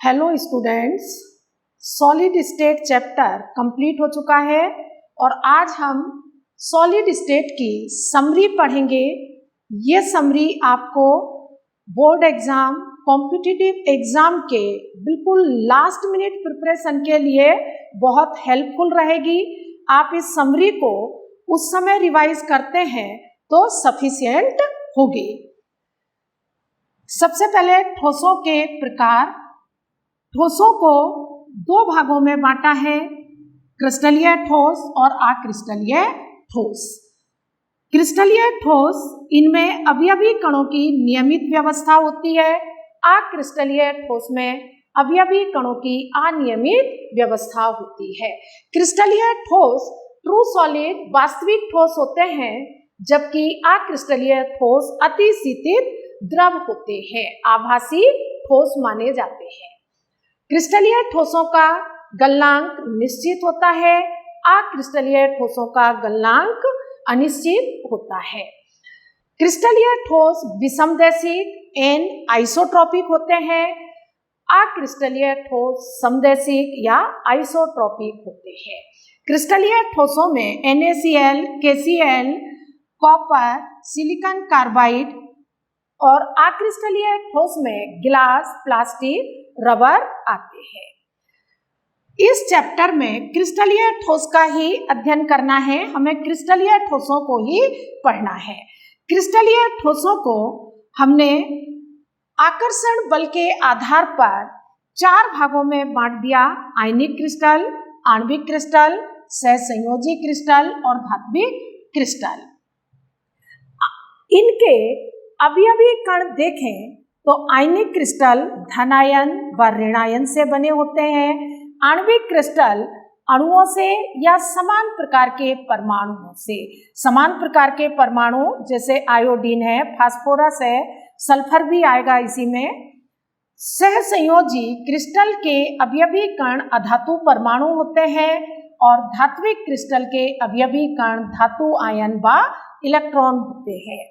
Hello students, solid state chapter complete हो चुका है और आज हम सॉलिड स्टेट की समरी पढ़ेंगे। ये समरी आपको बोर्ड एग्जाम, कॉम्पिटिटिव एग्जाम के बिल्कुल लास्ट मिनट प्रिपरेशन के लिए बहुत हेल्पफुल रहेगी। आप इस समरी को उस समय रिवाइज करते हैं तो सफिशिएंट होगी। सबसे पहले ठोसों के प्रकार। ठोसों को दो भागों में बांटा है, क्रिस्टलीय ठोस और अक्रिस्टलीय ठोस। क्रिस्टलीय ठोस, इनमें अवयवी कणों की नियमित व्यवस्था होती है। अक्रिस्टलीय ठोस में अवयवी कणों की अनियमित व्यवस्था होती है। क्रिस्टलीय ठोस ट्रू सॉलिड वास्तविक ठोस होते हैं, जबकि अक्रिस्टलीय ठोस अति शीतित द्रव होते हैं, आभासी ठोस माने जाते हैं। क्रिस्टलीय ठोसों का गलनांक निश्चित होता है, अक्रिस्टलीय ठोसों का गलनांक अनिश्चित होता है। क्रिस्टलीय ठोस विषमदैशिक एन आइसोट्रॉपिक होते हैं, अक्रिस्टलीय ठोस समदैशिक या आइसोट्रॉपिक होते हैं। क्रिस्टलीय ठोसों में NaCl, KCl, copper, silicon carbide और अक्रिस्टलीय ठोस में गिलास, प्लास्टिक, रबर आते हैं। इस चैप्टर में क्रिस्टलीय ठोस का ही अध्ययन करना है, हमें क्रिस्टलीय ठोसों को ही पढ़ना है। क्रिस्टलीय ठोसों को हमने आकर्षण बल के आधार पर चार भागों में बांट दिया: आयनिक क्रिस्टल, आणविक क्रिस्टल, सहसंयोजी क्रिस्टल और धात्विक क्रिस्टल। इनके अवयवी कण देखें तो आयनिक क्रिस्टल धनायन व ऋणायन से बने होते हैं। आणविक क्रिस्टल अणुओं से या समान प्रकार के परमाणुओं से। समान प्रकार के परमाणु जैसे आयोडीन है, फास्फोरस है, सल्फर भी आएगा इसी में। सहसंयोजी क्रिस्टल के अवयवी कण अधातु परमाणु होते हैं और धात्विक क्रिस्टल के अवयवी कण धातु आयन व इलेक्ट्रॉन होते हैं।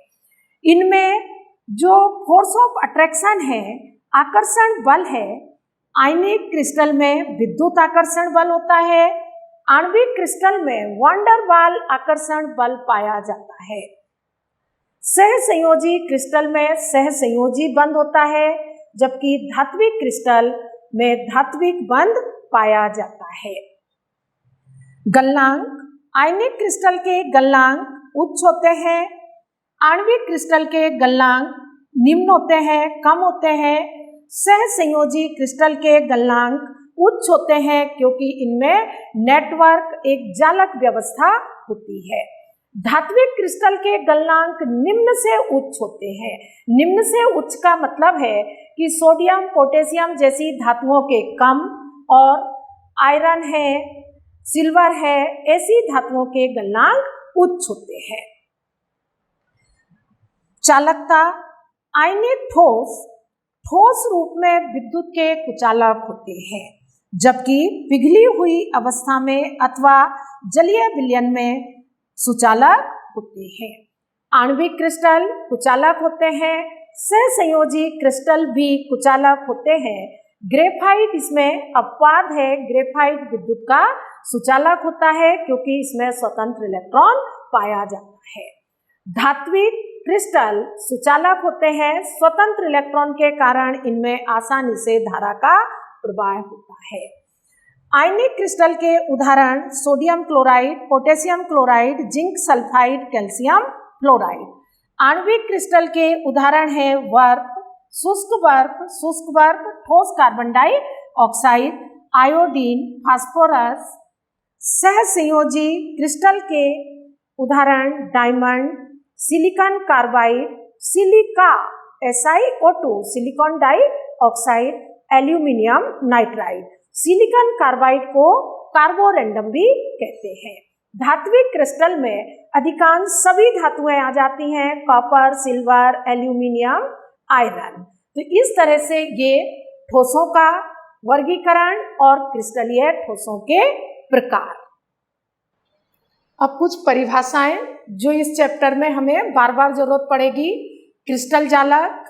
इनमें जो फोर्स ऑफ अट्रैक्शन है, आकर्षण बल है, आयनिक क्रिस्टल में विद्युत आकर्षण बल होता है, आणविक क्रिस्टल में वंडर वाल आकर्षण बल पाया जाता है। सहसंयोजी क्रिस्टल में सहसंयोजी बंध होता है, जबकि धात्विक क्रिस्टल में धात्विक बंध पाया जाता है। गलनांक, आयनिक क्रिस्टल के गलनांक उच्च होते हैं, आणविक क्रिस्टल के गलनांक निम्न होते हैं, कम होते हैं। सहसंयोजी क्रिस्टल के गलनांक उच्च होते हैं क्योंकि इनमें नेटवर्क, एक जालक व्यवस्था होती है। धात्विक क्रिस्टल के गलनांक निम्न से उच्च होते हैं। निम्न से उच्च का मतलब है कि सोडियम, पोटेशियम जैसी धातुओं के कम और आयरन है, सिल्वर है, ऐसी धातुओं के गलनांक उच्च होते हैं। चालकता, आयनिक ठोस ठोस रूप में विद्युत के कुचालक होते हैं, जबकि पिघली हुई अवस्था में अथवा जलीय विलयन में सुचालक होते हैं। आणविक क्रिस्टल कुचालक होते हैं, सहसंयोजी क्रिस्टल भी कुचालक होते हैं। ग्रेफाइट इसमें अपवाद है, ग्रेफाइट विद्युत का सुचालक होता है क्योंकि इसमें स्वतंत्र इलेक्ट्रॉन पाया जाता है। धात्विक क्रिस्टल सुचालक होते हैं, स्वतंत्र इलेक्ट्रॉन के कारण इनमें आसानी से धारा का प्रवाह होता है। आयनिक क्रिस्टल के उदाहरण sodium chloride, potassium chloride, zinc sulphide, calcium fluoride. आणविक क्रिस्टल के उदाहरण है वर्क, शुष्क वर्क, ठोस कार्बन डाइऑक्साइड, आयोडीन, फास्फोरस। सहसंयोजी क्रिस्टल के उदाहरण diamond, silicon carbide, silica SiO2, silicon dioxide, aluminium nitride. Silicon carbide को कार्बोरेंडम भी कहते हैं। धात्विक क्रिस्टल में अधिकांश सभी धातुएं आ जाती हैं, कॉपर, सिल्वर, एल्यूमिनियम, आयरन। तो इस तरह से ये ठोसों का वर्गीकरण और क्रिस्टलीय ठोसों के प्रकार। अब कुछ परिभाषाएं जो इस चैप्टर में हमें बार बार जरूरत पड़ेगी। क्रिस्टल जालक,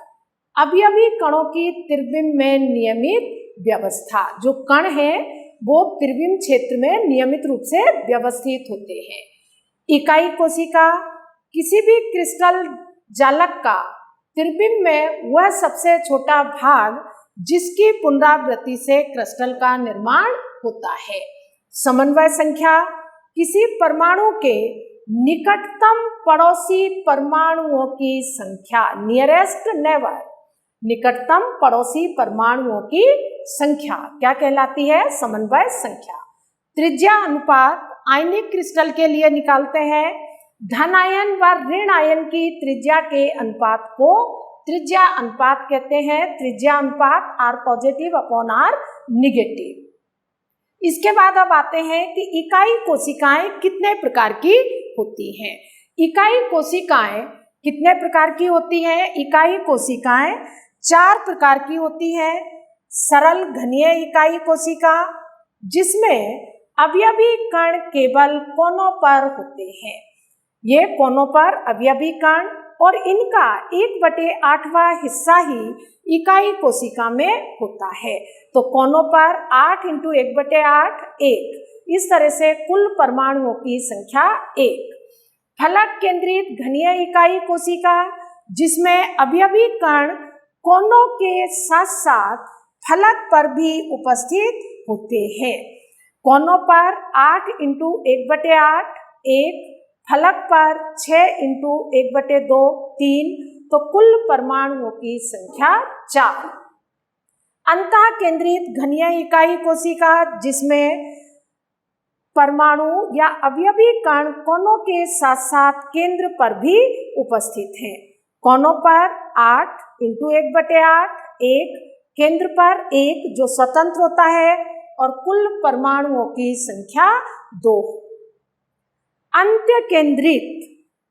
अवयवी कणों की त्रिविम में नियमित व्यवस्था। जो कण है वो त्रिविम क्षेत्र में नियमित रूप से व्यवस्थित होते हैं। इकाई कोशिका किसी भी क्रिस्टल जालक का त्रिविम में वह सबसे छोटा भाग जिसकी पुनरावृत्ति से क्रिस्टल का निर्माण होता है। समन्वय संख्या किसी परमाणु के निकटतम पड़ोसी परमाणुओं की संख्या, नियरेस्ट नेबर, निकटतम पड़ोसी परमाणुओं की संख्या क्या कहलाती है? समन्वय संख्या। त्रिज्या अनुपात आयनिक क्रिस्टल के लिए निकालते हैं। धन आयन व ऋण आयन की त्रिज्या के अनुपात को त्रिज्या अनुपात कहते हैं। त्रिज्या अनुपात R positive upon R negative. इसके बाद अब आते हैं कि इकाई कोशिकाएं कितने प्रकार की होती हैं। इकाई कोशिकाएं कितने प्रकार की होती हैं? इकाई कोशिकाएं 4 प्रकार की होती हैं। सरल घनीय इकाई कोशिका, जिसमें अवयवी कण केवल कोनों पर होते हैं। ये कोनों पर अवयवी कण और इनका 1/8वां हिस्सा ही इकाई कोशिका में होता है। तो कोनों पर 8 × 1/8 1, इस तरह से कुल परमाणुओं की संख्या 1। फलक केंद्रित घनीय इकाई कोशिका, जिसमें अवयवी कण कोनों के साथ साथ फलक पर भी उपस्थित होते हैं। कोनों पर 8 × 1/8 1, फलक पर 6 × 1/2 3, तो कुल परमाणुओं की संख्या 4। अंतः केंद्रित घनीय इकाई कोशिका, जिसमें परमाणु या अवयवी कण कोनों के साथ साथ केंद्र पर भी उपस्थित हैं। कोनों पर 8 × 1/8 1, केंद्र पर 1 जो स्वतंत्र होता है, और कुल परमाणुओं की संख्या 2। अंत्य केंद्रित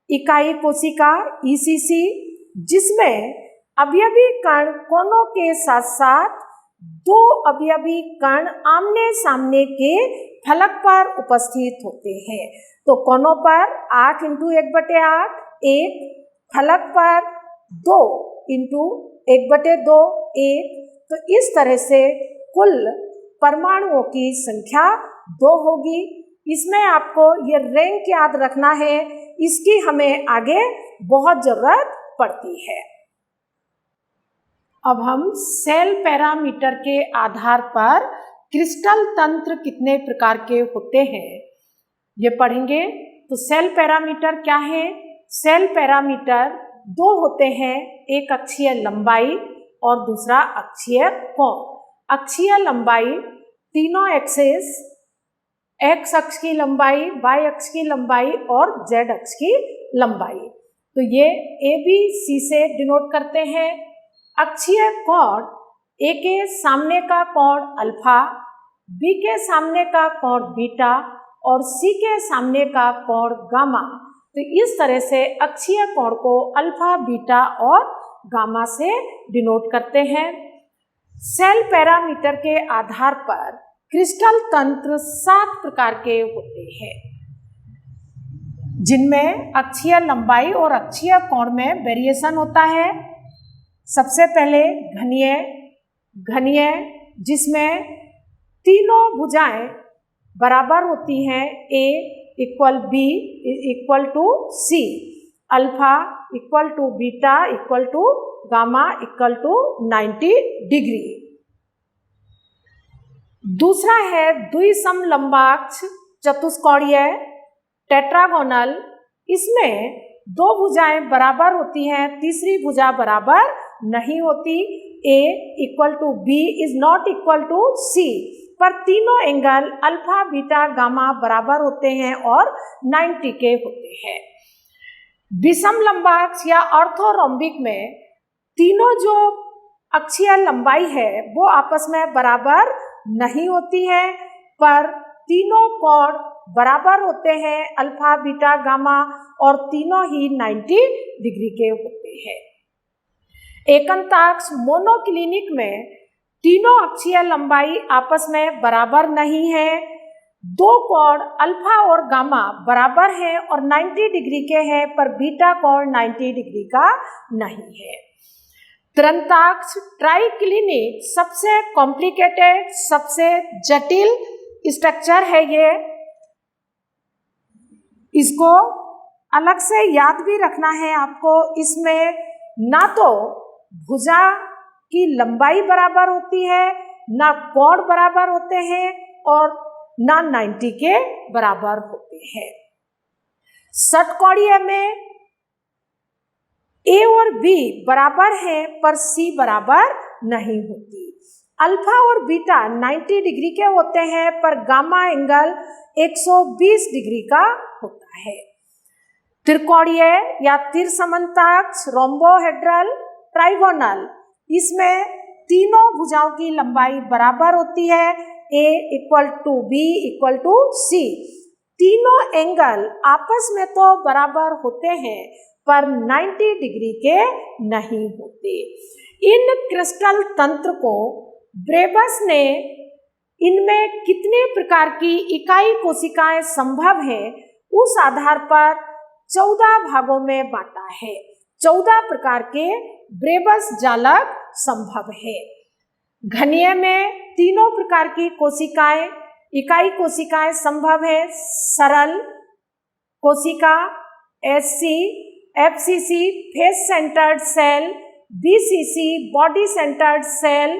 इकाई कोशिका ECC, जिसमें अवयवी कण कोनों के साथ साथ 2 अवयवी कण आमने सामने के फलक पर उपस्थित होते हैं। तो कोनों पर 8 × 1/8 1, फलक पर 2 × 1/2 1, तो इस तरह से कुल परमाणुओं की संख्या 2 होगी। इसमें आपको ये रैंक याद रखना है, इसकी हमें आगे बहुत जरूरत पड़ती है। अब हम सेल पैरामीटर के आधार पर क्रिस्टल तंत्र कितने प्रकार के होते हैं ये पढ़ेंगे। तो सेल पैरामीटर क्या है? सेल पैरामीटर 2 होते हैं, एक अक्षीय लंबाई और दूसरा अक्षीय कोण। अक्षीय लंबाई तीनों एक्सिस, एक्स अक्ष की लंबाई, वाई अक्ष की लंबाई और जेड अक्ष की लंबाई, तो ये ABC से डिनोट करते हैं। अक्षीय कोण ए के सामने का कोण अल्फा, बी के सामने का कोण बीटा और सी के सामने का कोण गामा। तो इस तरह से अक्षीय कोण को अल्फा, बीटा और गामा से डिनोट करते हैं। सेल पैरामीटर के आधार पर क्रिस्टल तंत्र 7 प्रकार के होते हैं, जिनमें अक्षीय लंबाई और अक्षीय कोण में वेरिएशन होता है। सबसे पहले घनीय, जिसमें तीनों भुजाएं बराबर होती हैं। A = B = C, alpha = beta = gamma = 90 degree. दूसरा है द्विसमलंबाक्ष चतुष्कोणीय टेट्रागोनल, इसमें 2 भुजाएं बराबर होती हैं, तीसरी भुजा बराबर नहीं होती। A = B ≠ C, पर तीनों एंगल अल्फा, बीटा, गामा बराबर होते हैं और 90 के होते हैं। विषम लंबाक्ष या ऑर्थोरोम्बिक में तीनों जो अक्षीय लंबाई है वो आपस में बराबर नहीं होती है, पर तीनों कोण बराबर होते हैं, अल्फा, बीटा, गामा, और तीनों ही 90 डिग्री के होते हैं। एकंताक्ष मोनोक्लिनिक में तीनों अक्षीय लंबाई आपस में बराबर नहीं है, 2 कोण अल्फा और गामा बराबर हैं और 90 डिग्री के हैं, पर बीटा कोण 90 डिग्री का नहीं है। तिरंताक्ष ट्राइक्लिनिक सबसे कॉम्प्लिकेटेड, सबसे जटिल स्ट्रक्चर है ये। इसको अलग से याद भी रखना है आपको। इसमें ना तो भुजा की लंबाई बराबर होती है, ना कोण बराबर होते हैं और ना 90 के बराबर होते हैं। षटकोणीय में ए और बी बराबर है पर सी बराबर नहीं होती। अल्फा और बीटा 90 डिग्री के होते हैं पर गामा एंगल 120 डिग्री का होता है। त्रिकोणीय या त्रिसमांताक्ष, रोम्बोहेड्रल, ट्राइगोनल, इसमें तीनों भुजाओं की लंबाई बराबर होती है। A = B = C। तीनों एंगल आपस में तो बराबर होते हैं पर 90 डिग्री के नहीं होते। इन क्रिस्टल तंत्र को ब्रेबस ने इनमें कितने प्रकार की इकाई कोशिकाएं संभव है उस आधार पर 14 भागों में बांटा है। 14 प्रकार के ब्रेबस जालक संभव है। घनीय में तीनों प्रकार की कोशिकाएं, इकाई कोशिकाएं संभव है। सरल कोशिका, SC, FCC, face centred cell, BCC, body centred cell.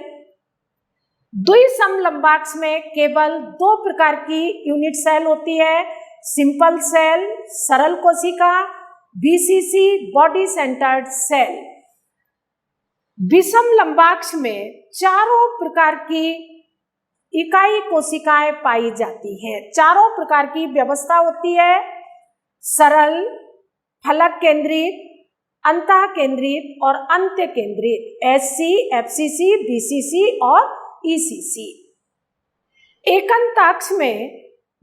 द्विसमलंबाक्ष में केवल 2 प्रकार की यूनिट सेल होती है, सिंपल सेल, सरल कोशिका, BCC, बॉडी सेंटर्ड सेल। विषम लंबाक्ष में चारों प्रकार की इकाई कोशिकाएं पाई जाती हैं। चारों प्रकार की व्यवस्था होती है, सरल, फलक केंद्रित, अंतः केंद्रित और अंत्य केंद्रित, SC, FCC, BCC और ECC। एकंताक्ष में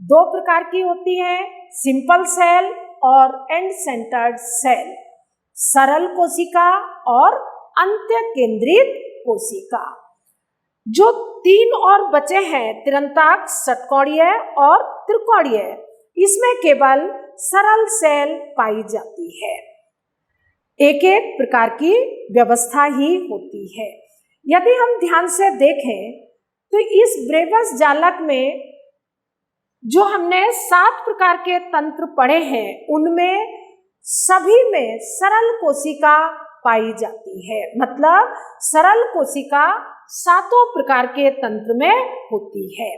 2 प्रकार की होती है, सिंपल सेल और एंड सेंटर्ड सेल, सरल कोशिका और अंत्य केंद्रित कोशिका। जो 3 और बचे हैं, तिरंताक्ष, षटकोणीय और त्रिकोणीय, इसमें केवल सरल सेल पाई जाती है। एक एक प्रकार की व्यवस्था ही होती है। यदि हम ध्यान से देखें तो इस ब्रेबस जालक में जो हमने 7 प्रकार के तंत्र पढ़े हैं, उनमें सभी में सरल कोशिका पाई जाती है। मतलब सरल कोशिका 7 प्रकार के तंत्र में होती है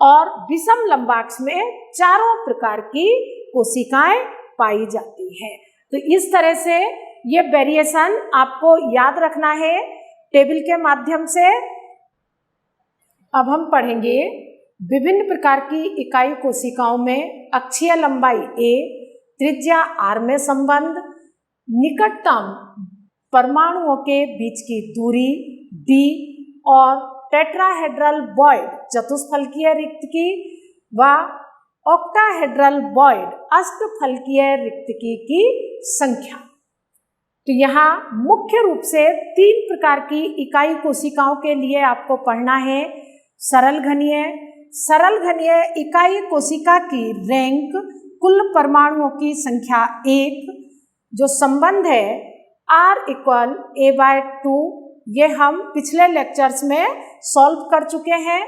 और विषम लंबाक्ष में 4 प्रकार की कोशिकाएं पाई जाती है। तो इस तरह से ये वेरिएशन आपको याद रखना है टेबल के माध्यम से। अब हम पढ़ेंगे विभिन्न प्रकार की इकाई कोशिकाओं में अक्षीय लंबाई A, त्रिज्या R में संबंध, निकटतम परमाणुओं के बीच की दूरी D और टेट्राहेड्रल बॉयड चतुष्फलकीय रिक्तकी व ऑक्टाहेड्रल बॉयड अष्टफलकीय रिक्तकी की संख्या। तो यहाँ मुख्य रूप से 3 प्रकार की इकाई कोशिकाओं के लिए आपको पढ़ना है। सरल घनीय, सरल घनीय इकाई कोशिका की रैंक कुल परमाणुओं की संख्या 1, जो संबंध है R = A/2, ये हम पिछले लेक्चर्स में सॉल्व कर चुके हैं।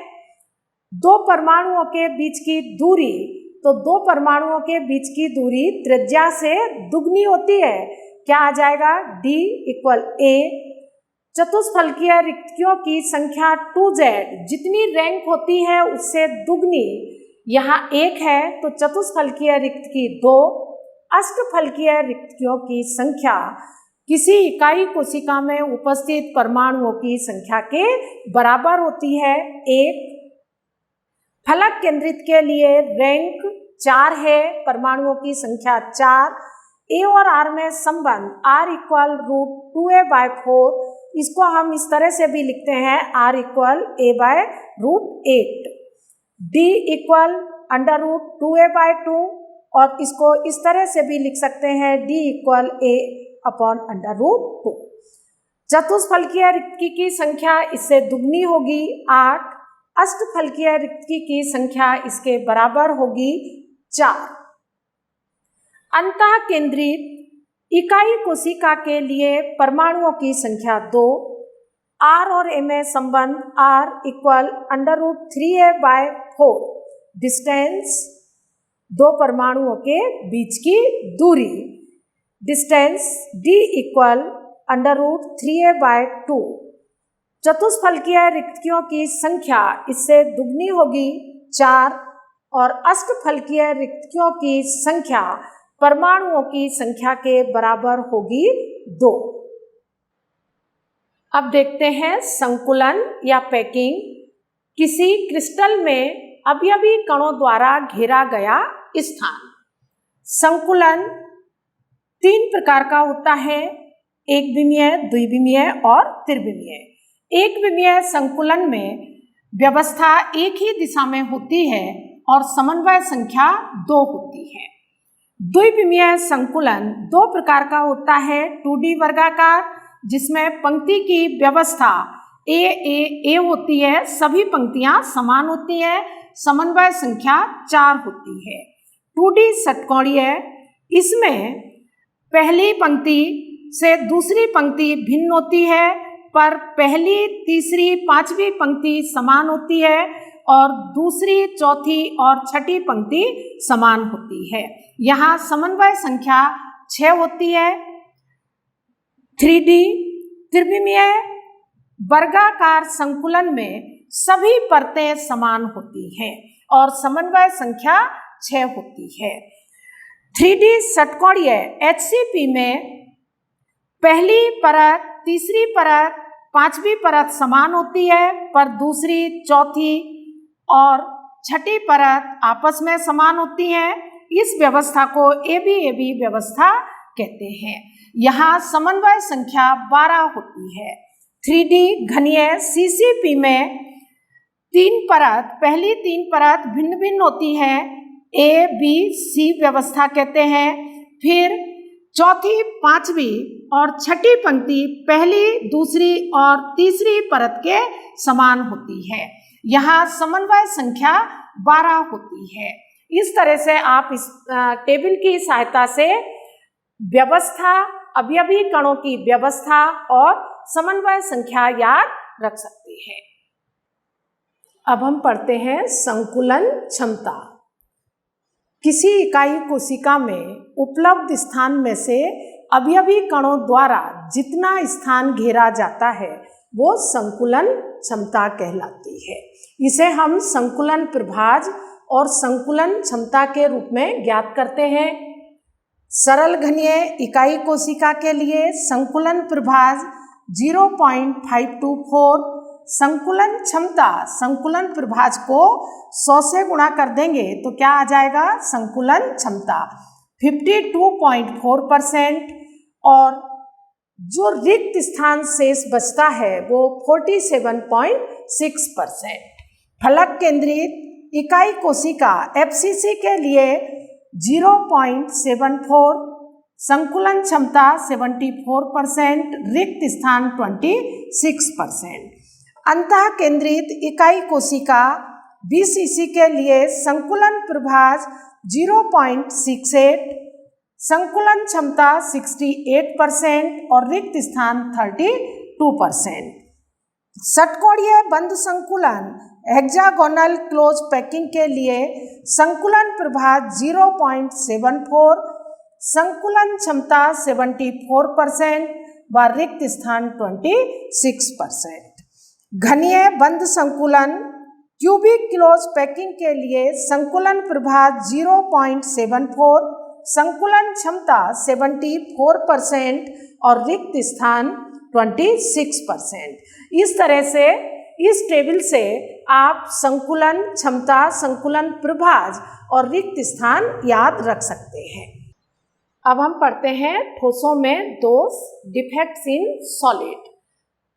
2 परमाणुओं के बीच की दूरी, तो 2 परमाणुओं के बीच की दूरी त्रिज्या से दुगनी होती है। क्या आ जाएगा? D = A। चतुष्फलकीय रिक्तियों की संख्या 2Z, जितनी रैंक होती है उससे दुगनी, यहाँ 1 है तो चतुष्फलकीय रिक्तकी 2। अष्टफलकीय रिक्तियों की संख्या किसी इकाई कोशिका में उपस्थित परमाणुओं की संख्या के बराबर होती है, 1। फलक केंद्रित के लिए रैंक 4 है, परमाणुओं की संख्या 4। A और R में संबंध R = √2a/4, इसको हम इस तरह से भी लिखते हैं R = a/√8। D = √2a/2 और इसको इस तरह से भी लिख सकते हैं D = a/√2। चतुष्फलकीय रिक्तकी की संख्या इससे दुगनी होगी, 8। अष्टफलकीय रिक्तकी की संख्या इसके बराबर होगी, 4। अंतः केंद्रित इकाई कोशिका के लिए परमाणुओं की संख्या 2, R और A में संबंध R इक्वल √3a/4, डिस्टेंस दो परमाणुओं के बीच की दूरी, डिस्टेंस D इक्वल √3a/2, चतुष्फलकीय रिक्तियों की संख्या इससे दुगनी होगी 4 और अष्टफलकीय रिक्तियों की संख्या परमाणुओं की संख्या के बराबर होगी 2। अब देखते हैं संकुलन या पैकिंग। किसी क्रिस्टल में अवयवी कणों द्वारा घेरा गया स्थान। संकुलन 3 प्रकार का होता है, एक विमीय, द्विविमीय और त्रिविमीय। एक विमीय संकुलन में व्यवस्था एक ही दिशा में होती है और समन्वय संख्या 2 होती है। द्विविमीय संकुलन 2 प्रकार का होता है, 2D वर्गाकार जिसमें पंक्ति की व्यवस्था A होती है, सभी पंक्तियां समान होती हैं, समन्वय संख्या 4 होती है। 2D षटकोणीय, इसमें पहली पंक्ति से दूसरी पंक्ति भिन्न होती है पर पहली, तीसरी, पांचवी पंक्ति समान होती है और दूसरी, चौथी और छठी पंक्ति समान होती है। यहाँ समन्वय संख्या 6 होती है। 3D त्रिविमीय वर्गाकार संकुलन में सभी परतें समान होती हैं और समन्वय संख्या 6 होती है। 3D षटकोणीय HCP में पहली परत, तीसरी परत, पांचवी परत समान होती है पर दूसरी, चौथी और छठी परत आपस में समान होती है। इस व्यवस्था को ABAB व्यवस्था कहते हैं। यहाँ समन्वय संख्या 12 होती है। 3D घनीय CCP में 3 परत, पहली 3 परत भिन्न भिन्न होती है, ABC व्यवस्था कहते हैं। फिर चौथी, पांचवी और छठी पंक्ति पहली, दूसरी और तीसरी परत के समान होती है। यहाँ समन्वय संख्या 12 होती है। इस तरह से आप इस टेबल की सहायता से व्यवस्था, अवयवी कणों की व्यवस्था और समन्वय संख्या याद रख सकते हैं। अब हम पढ़ते हैं संकुलन क्षमता। किसी इकाई कोशिका में उपलब्ध स्थान में से अवयवी कणों द्वारा जितना स्थान घेरा जाता है वो संकुलन क्षमता कहलाती है। इसे हम संकुलन प्रभाज और संकुलन क्षमता के रूप में ज्ञात करते हैं। सरल घनीय इकाई कोशिका के लिए संकुलन प्रभाज 0.524, संकुलन क्षमता संकुलन प्रभाज को 100 से गुणा कर देंगे तो क्या आ जाएगा, संकुलन क्षमता 52.4% और जो रिक्त स्थान शेष बचता है वो 47.6%। फलक केंद्रित इकाई कोशिका FCC के लिए 0.74, संकुलन क्षमता 74%, रिक्त स्थान 26%। अंतः केंद्रित इकाई कोशिका BCC के लिए संकुलन प्रभाज 0.68, संकुलन क्षमता 68% और रिक्त स्थान 32%। षटकोणीय बंद संकुलन हेक्सागोनल क्लोज पैकिंग के लिए संकुलन प्रभाज 0.74, संकुलन क्षमता 74% व रिक्त स्थान 26%। घनीय बंद संकुलन क्यूबिक क्लोज पैकिंग के लिए संकुलन प्रभाज 0.74, संकुलन क्षमता 74% और रिक्त स्थान 26%। इस तरह से इस टेबल से आप संकुलन क्षमता, संकुलन प्रभाज और रिक्त स्थान याद रख सकते हैं। अब हम पढ़ते हैं ठोसों में दोष, डिफेक्ट्स इन सॉलिड।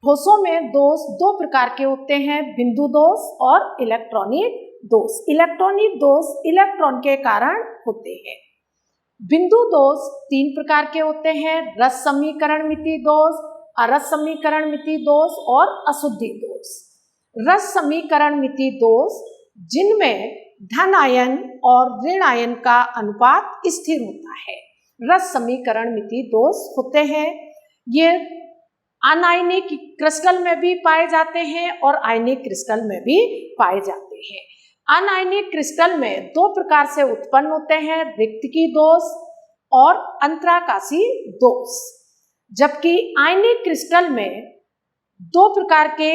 ठोसों में दोष 2 प्रकार के होते हैं, बिंदु दोष और इलेक्ट्रॉनिक दोष। इलेक्ट्रॉनिक दोष इलेक्ट्रॉन के कारण होते हैं। बिंदु दोष 3 प्रकार के होते हैं, रस समीकरण मिति दोष, अरस समीकरण मिति दोष और अशुद्धि दोष। रस समीकरण मिति दोष जिनमें धन आयन और ऋण आयन का अनुपात स्थिर होता है, रस समीकरण मिति दोष होते हैं। ये अनायनिक क्रिस्टल में भी पाए जाते हैं और आयनिक क्रिस्टल में भी पाए जाते हैं। अनायनिक क्रिस्टल में दो प्रकार से उत्पन्न होते हैं, रिक्तकी दोष और अंतराकाशी दोष, जबकि आयनिक क्रिस्टल में दो प्रकार के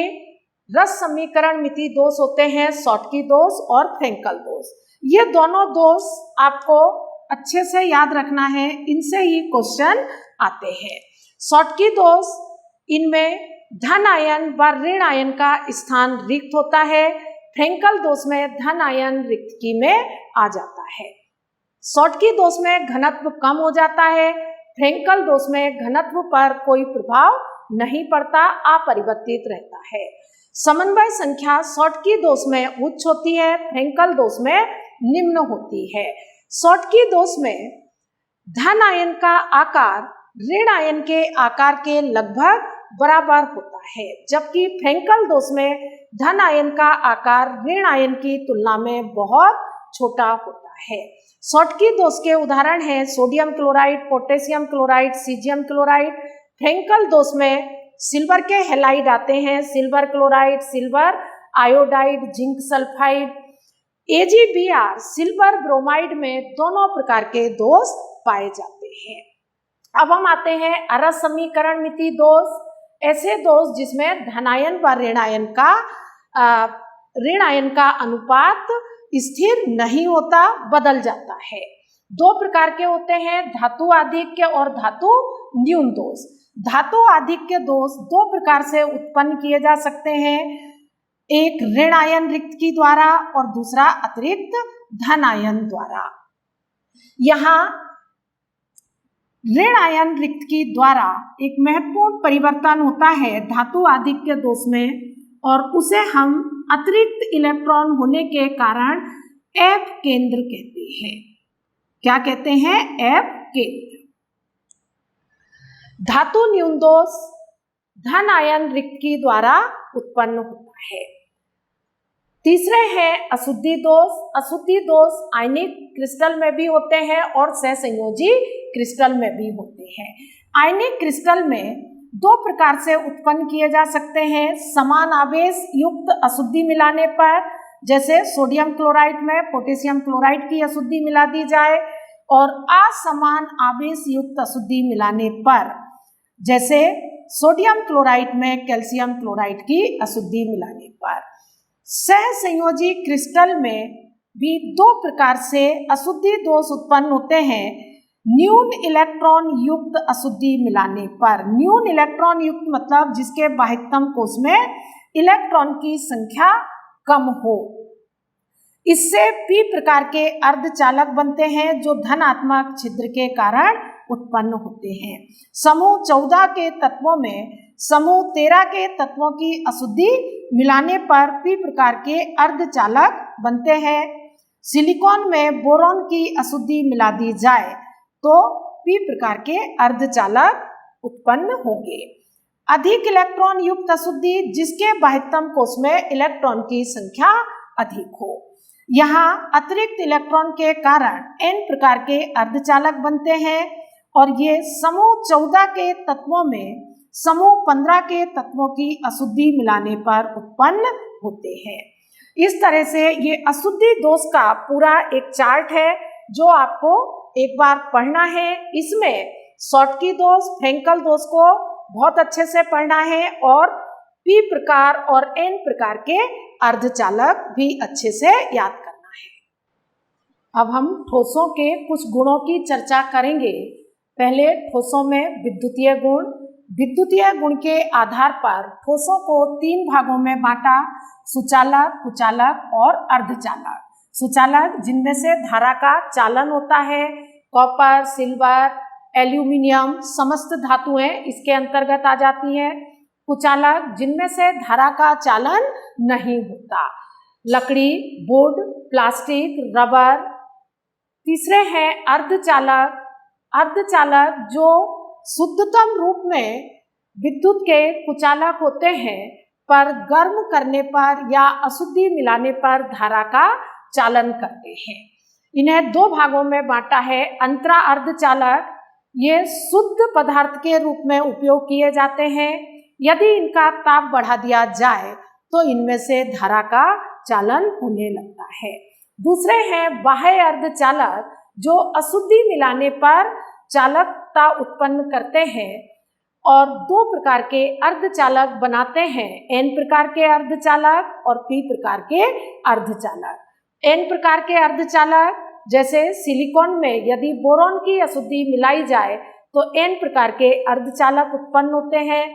रस समीकरण मिति दोष होते हैं, शॉटकी दोष और फ्रेंकल दोष। ये दोनों दोष आपको अच्छे से याद रखना है, इनसे ही क्वेश्चन आते हैं। शॉटकी दोष, इनमें धन आयन व ऋण आयन का स्थान रिक्त होता है। फ्रेंकल दोष में धन आयन रिक्तकी में आ जाता है। शॉटकी दोष में घनत्व कम हो जाता है, फ्रेंकल दोष में घनत्व पर कोई प्रभाव नहीं पड़ता, अपरिवर्तित रहता है। समन्वय संख्या शॉटकी दोष में उच्च होती है, फ्रेंकल दोष में निम्न होती है। शॉटकी दोष में धन आयन का आकार ऋण आयन के आकार के लगभग बराबर होता है, जबकि फ्रेंकल दोष में धन आयन का आकार ऋण आयन की तुलना में बहुत छोटा होता है। शॉटकी दोष के उदाहरण हैं sodium chloride, potassium chloride, caesium chloride. Frenkel दोष में सिल्वर के हैलाइड आते हैं, silver chloride, silver iodide, zinc sulphide. AgBr silver bromide में दोनों प्रकार के दोष पाए जाते हैं। अब हम आते हैं अरस समीकरण मिति दोष, ऐसे दोष जिसमें धनायन व ऋण आयन का अनुपात स्थिर नहीं होता, बदल जाता है। दो प्रकार के होते हैं, धातु आधिक्य और धातु न्यून दोष। धातु आधिक्य दोष दो प्रकार से उत्पन्न किए जा सकते हैं, एक ऋण आयन रिक्तकी द्वारा और दूसरा अतिरिक्त धन आयन द्वारा। यहाँ ऋण आयन रिक्तकी द्वारा एक महत्वपूर्ण परिवर्तन होता है धातु आधिक्य दोष में, और उसे हम अतिरिक्त इलेक्ट्रॉन होने के कारण एफ केंद्र कहते हैं। क्या कहते हैं? एफ केंद्र। धातु न्यून दोष धन आयन रिक्तकी द्वारा उत्पन्न होता है। तीसरे हैं अशुद्धि दोष। अशुद्धि दोष आयनिक क्रिस्टल में भी होते हैं और सहसंयोजी क्रिस्टल में भी होते हैं। आयनिक क्रिस्टल में दो प्रकार से उत्पन्न किए जा सकते हैं, समान आवेश युक्त अशुद्धि मिलाने पर, जैसे सोडियम क्लोराइड में पोटेशियम क्लोराइड की अशुद्धि मिला दी जाए, और असमान आवेश युक्त अशुद्धि मिलाने पर, जैसे सोडियम क्लोराइड में कैल्शियम क्लोराइड की अशुद्धि मिलाने पर। सहसंयोजी क्रिस्टल में भी दो प्रकार से अशुद्धि दोष उत्पन्न होते हैं, न्यून इलेक्ट्रॉन युक्त अशुद्धि मिलाने पर। न्यून इलेक्ट्रॉन युक्त मतलब जिसके बाह्यतम कोश में इलेक्ट्रॉन की संख्या कम हो। इससे पी प्रकार के अर्धचालक बनते हैं जो धनात्मक छिद्र के कारण उत्पन्न होते हैं। समूह 14 के तत्वों में समूह 13 के तत्वों की अशुद्धि मिलाने पर पी प्रकार के अर्धचालक बनते हैं। सिलिकॉन में बोरॉन की अशुद्धि मिला दी जाए तो पी प्रकार के अर्धचालक उत्पन्न होंगे। अधिक इलेक्ट्रॉन युक्त अशुद्धि जिसके बाह्यतम कोश में इलेक्ट्रॉन की संख्या अधिक हो। यहाँ अतिरिक्त इलेक्ट्रॉन के कारण n प्रकार के अर्धचालक बनते हैं और ये समूह 14 के तत्वों में समूह 15 के तत्वों की अशुद्धि मिलाने पर उत्पन्न होते हैं। इस तरह से ये अशुद्धि दोष का पूरा एक चार्ट है जो आपको एक बार पढ़ना है। इसमें शॉटकी दोष, फ्रेंकल दोष को बहुत अच्छे से पढ़ना है और पी प्रकार और एन प्रकार के अर्धचालक भी अच्छे से याद करना है। अब हम ठोसों के कुछ गुणों की चर्चा करेंगे। पहले ठोसों में विद्युतीय गुण। विद्युतीय गुण के आधार पर ठोसों को 3 भागों में बांटा, सुचालक, कुचालक और अर्धचालक। सुचालक जिनमें से धारा का चालन होता है, कॉपर, सिल्वर, एल्यूमिनियम समस्त धातुएं इसके अंतर्गत आ जाती हैं। कुचालक जिनमें से धारा का चालन नहीं होता, लकड़ी, वुड, प्लास्टिक, रबर। तीसरे हैं अर्धचालक। अर्धचालक जो शुद्धतम रूप में विद्युत के कुचालक होते हैं पर गर्म करने पर या अशुद्धि मिलाने पर धारा का चालन करते हैं। इन्हें 2 भागों में बांटा है, अंतरा अर्धचालक ये शुद्ध पदार्थ के रूप में उपयोग किए जाते हैं। यदि इनका ताप बढ़ा दिया जाए तो इनमें से धारा का चालन होने लगता है। दूसरे हैं बाह्य अर्धचालक, जो अशुद्धि मिलाने पर चालकता उत्पन्न करते हैं और दो प्रकार के अर्धचालक बनाते हैं, एन प्रकार के अर्धचालक और पी प्रकार के अर्धचालक। एन प्रकार के अर्धचालक जैसे सिलिकॉन में यदि बोरॉन की अशुद्धि मिलाई जाए तो एन प्रकार के अर्धचालक उत्पन्न होते हैं,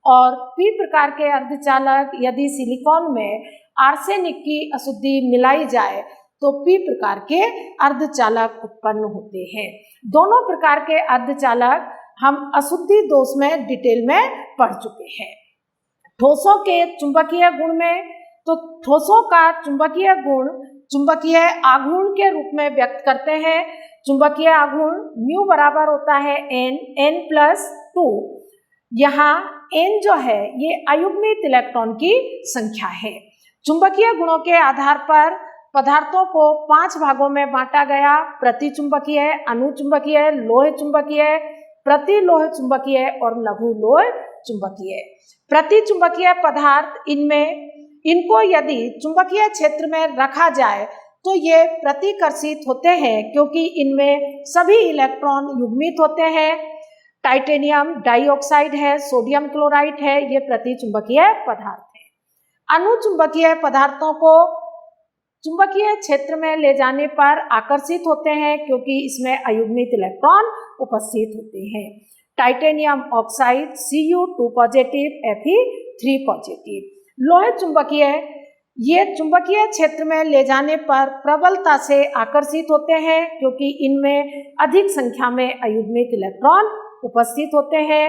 और पी प्रकार के अर्धचालक यदि सिलिकॉन में आर्सेनिक की अशुद्धि मिलाई जाए तो पी प्रकार के अर्धचालक उत्पन्न होते हैं। दोनों प्रकार के अर्धचालक हम अशुद्धि दोष में डिटेल में पढ़ चुके हैं। ठोसों के चुंबकीय गुण में, तो ठोसों का चुंबकीय गुण चुंबकीय आघूर्ण के रूप में व्यक्त करते हैं। चुंबकीय आघूर्ण म्यू बराबर होता है n+2। यहाँ n जो है ये अयुग्मित इलेक्ट्रॉन की संख्या है। चुंबकीय गुणों के आधार पर पदार्थों को 5 भागों में बांटा गया: प्रतिचुंबकीय, अनुचुंबकीय, लोह चुंबकीय, प्रतिलोह चुंबकीय और लघु लोह चुंबकीय। प्रतिचुंबकीय पदार्थ इनको यदि चुंबकीय क्षेत्र में रखा जाए तो ये प्रतिकर्षित होते हैं, क्योंकि इनमें सभी इलेक्ट्रॉन युग्मित होते हैं। टाइटेनियम डाइऑक्साइड है, सोडियम क्लोराइड है, ये प्रतिचुंबकीय पदार्थ है। अनुचुंबकीय पदार्थों को चुंबकीय क्षेत्र में ले जाने पर आकर्षित होते हैं, क्योंकि इसमें अयुग्मित इलेक्ट्रॉन उपस्थित होते हैं। Titanium oxide Cu2 positive, Fe3 positive. लोह चुंबकीय, ये चुंबकीय क्षेत्र में ले जाने पर प्रबलता से आकर्षित होते हैं, क्योंकि इनमें अधिक संख्या में अयुग्मित इलेक्ट्रॉन उपस्थित होते हैं।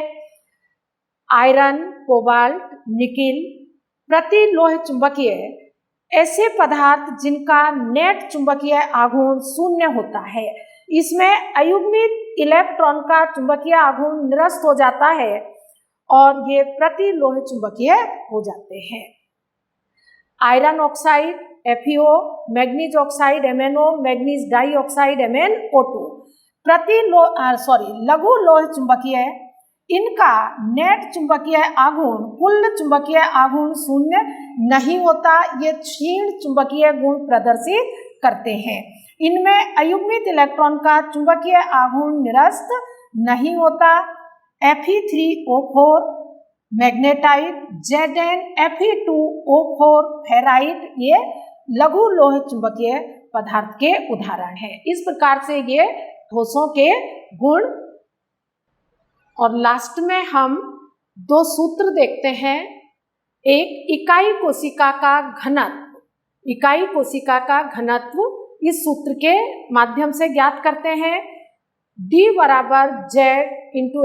Iron, cobalt, nickel. प्रतिलोह चुंबकीय, ऐसे पदार्थ जिनका नेट चुंबकीय आघूर्ण 0 होता है, इसमें अयुग्मित इलेक्ट्रॉन का चुंबकीय आघूर्ण निरस्त हो जाता है और ये प्रतिलोह चुंबकीय हो जाते हैं। Iron oxide FeO, manganese oxide MnO, manganese dioxide MnO2। लघु लोह चुंबकीय, इनका नेट चुंबकीय आघूर्ण कुल चुंबकीय आघूर्ण 0 नहीं होता, ये क्षीण चुंबकीय गुण प्रदर्शित करते हैं। इनमें अयुग्मित इलेक्ट्रॉन का चुंबकीय आघूर्ण निरस्त नहीं होता। Fe3O4 magnetite, Zn Fe2O4 ferrite, ये लघु लोह चुंबकीय पदार्थ के उदाहरण हैं। इस प्रकार से ये ठोसों के गुण। और लास्ट में हम 2 सूत्र देखते हैं। एक इकाई कोशिका का घनत्व। इकाई कोशिका का घनत्व इस सूत्र के माध्यम से ज्ञात करते हैं। D बराबर Z/m/n0AQ।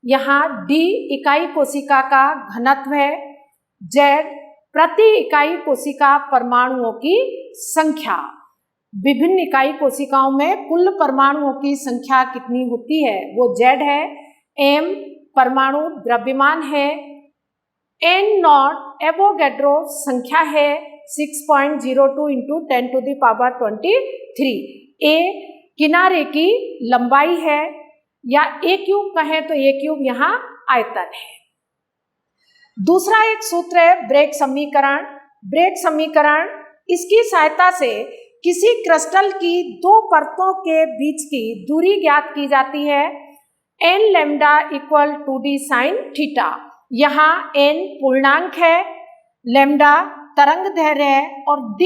यहाँ D इकाई कोशिका का घनत्व है, Z प्रति इकाई कोशिका परमाणुओं की संख्या। विभिन्न इकाई कोशिकाओं में कुल परमाणुओं की संख्या कितनी होती है वो Z है। M परमाणु द्रव्यमान है। N0 एवोगैड्रो संख्या है 6.02 × 10⁻23। A किनारे की लंबाई है, या A³ कहें तो A³ यहाँ आयतन है। दूसरा एक सूत्र है ब्रेग समीकरण। ब्रेग समीकरण, इसकी सहायता से किसी क्रिस्टल की 2 परतों के बीच की दूरी ज्ञात की जाती है। n lambda = 2d sin theta. यहाँ n पूर्णांक है, लैम्डा तरंग दैर्ध्य है और d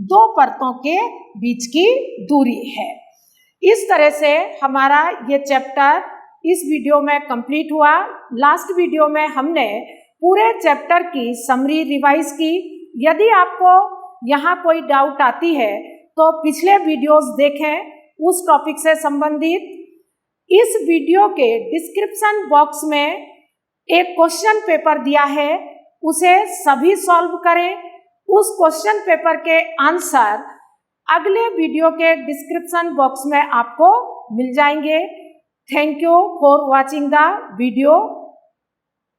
2 परतों के बीच की दूरी है। इस तरह से हमारा ये चैप्टर इस वीडियो में कंप्लीट हुआ। लास्ट वीडियो में हमने पूरे चैप्टर की समरी रिवाइज की। यदि आपको यहाँ कोई डाउट आती है तो पिछले वीडियोस देखें उस टॉपिक से संबंधित। इस वीडियो के डिस्क्रिप्शन बॉक्स में एक क्वेश्चन पेपर दिया है, उसे सभी सॉल्व करें। उस क्वेश्चन पेपर के आंसर अगले वीडियो के डिस्क्रिप्शन बॉक्स में आपको मिल जाएंगे। Thank you for watching the video.